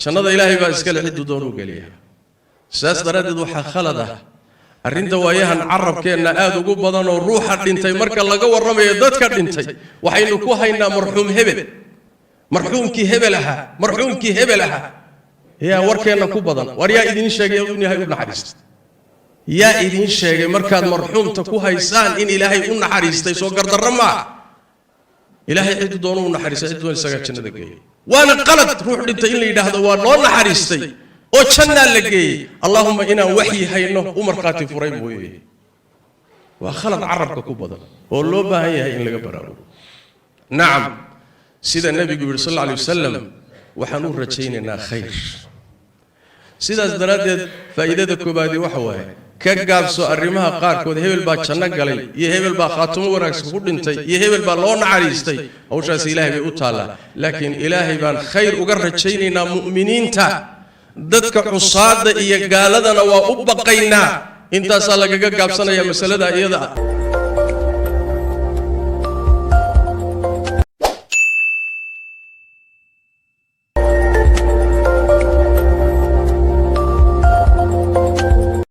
jannada ilaahay baa iska leh ciduu doonuu geliyaa sidaas daraaddeed waxaa khalad ah arrinta waayahan carabkeenna aad ugu badan oo ruuxa dhintay marka laga warramayo dadka dhintay waxaynu ku haynaa marxuum hebel marxuumkii hebel ahaa yaa warkeenna ku badan war yaa idiin sheegay in ilaahay u naxariistay yaa idiin sheegay markaad marxuumta ku haysaan in ilaahay u naxariistay soo gardarro maaha ilaahay ciduu doonuu u naxariistay ciduu isaga jannada geeyay waana qalad ruux dhintay in la yidhaahdo waa noo naxariistay oo jannaa la geeyey allahumma inaan waxyi hayno u markhaati furay mooye waa khalad carabka ku badan oo loo baahan yahay in laga baraarugo nacam sida nebigu yidhi sal alla alay wasalam waxaan u rajaynaynaa khayr sidaas daraaddeed faa'iidada koobaadii waxa waaye ka gaabso arrimaha qaarkood hebel baa janno galay iyo hebel baa khaatimo wanaagsan ku dhintay iyo hebel baa loo naxariistay hawshaas ilaahay bay u taallaa laakiin ilaahay baan khayr uga rajaynaynaa mu'miniinta dadka cusaada iyo gaaladana waa u baqaynaa intaasaa lagaga gaabsanayaa masalada iyada ah